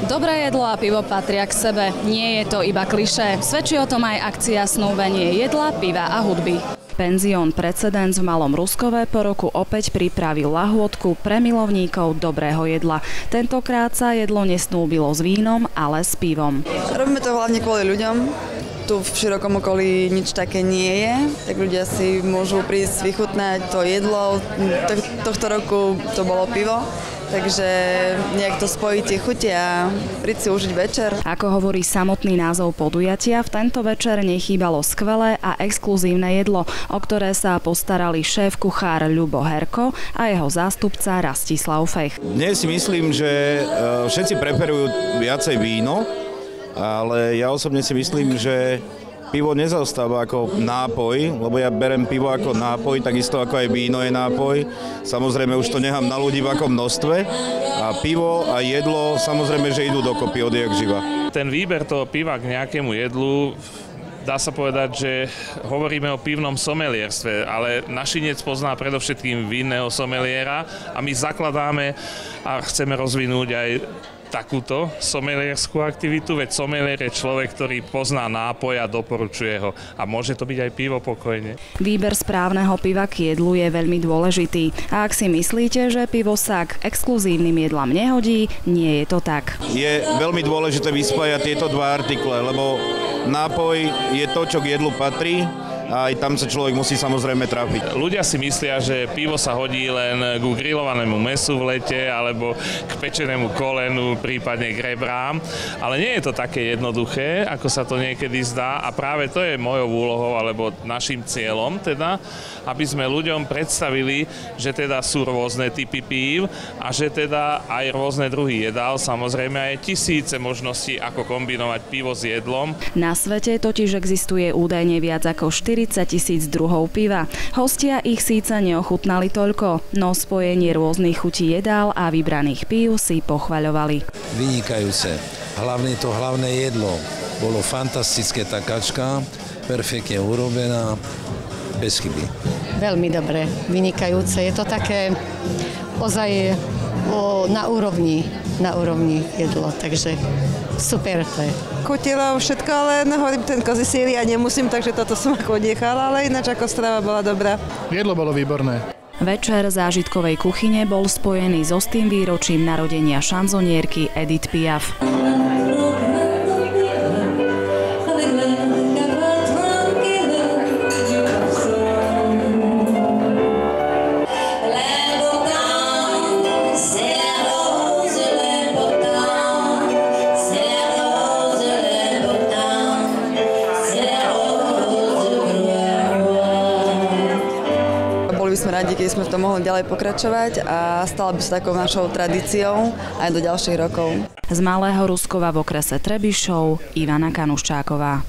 Dobré jedlo a pivo patria k sebe. Nie je to iba klišé. Svedčí o tom aj akcia Snúbenie jedla, piva a hudby. Penzión Precedens v Malom Ruskove po roku opäť pripravil lahôdku pre milovníkov dobrého jedla. Tentokrát sa jedlo nesnúbilo s vínom, ale s pivom. Robíme to hlavne kvôli ľuďom. Tu v širokom okolí nič také nie je, tak ľudia si môžu prísť vychutnať to jedlo. Tohto roku to bolo pivo, takže nejak to spojí tie chute a príď si užiť večer. Ako hovorí samotný názov podujatia, v tento večer nechýbalo skvelé a exkluzívne jedlo, o ktoré sa postarali šéf-kuchár Ľubo Herko a jeho zástupca Rastislav Fech. Dnes si myslím, že všetci preferujú viacej víno, ale ja osobne si myslím, že pivo nezaostáva ako nápoj, lebo ja berem pivo ako nápoj, takisto ako aj víno je nápoj. Samozrejme už to nechám na ľudí v akom množstve a pivo a jedlo samozrejme, že idú dokopy odjak živa. Ten výber toho piva k nejakému jedlu, dá sa povedať, že hovoríme o pivnom somelierstve, ale Našinec pozná predovšetkým vinného someliera a my zakladáme a chceme rozvinúť aj takúto somelierskú aktivitu, veď somelier je človek, ktorý pozná nápoj a doporučuje ho. A môže to byť aj pivo pokojne. Výber správneho piva k jedlu je veľmi dôležitý. A ak si myslíte, že pivo sa k exkluzívnym jedlám nehodí, nie je to tak. Je veľmi dôležité vyspájať tieto dva artikle, lebo nápoj je to, čo k jedlu patrí, a aj tam sa človek musí samozrejme trafiť. Ľudia si myslia, že pivo sa hodí len ku grillovanému mäsu v lete alebo k pečenému kolenu, prípadne k rebrám, ale nie je to také jednoduché, ako sa to niekedy zdá a práve to je mojou úlohou alebo našim cieľom teda, aby sme ľuďom predstavili, že teda sú rôzne typy pív a že teda aj rôzne druhy jedál, samozrejme aj tisíce možností, ako kombinovať pivo s jedlom. Na svete totiž existuje údajne viac ako 40 000 druhov piva. Hostia ich síce neochutnali toľko, no spojenie rôznych chutí jedál a vybraných pív si pochvaľovali. Vynikajúce. Hlavné jedlo. Bolo fantastické, tá kačka, perfektne urobená, bez chyby. Veľmi dobre, vynikajúce. Je to také ozaj na úrovni jedlo, takže super to je. Chutilo všetko, ale hovorím, ten kozí sír ja nemusím, takže toto som ako nechala, ale ináč ako strava bola dobrá. Jedlo bolo výborné. Večer zážitkovej kuchyne bol spojený so tým výročím narodenia šanzonierky Edith Piaf. Boli by sme radi, keď sme v tom mohli ďalej pokračovať a stala by sa takou našou tradíciou aj do ďalších rokov. Z Malého Ruskova v okrese Trebišov Ivana Kanuščáková.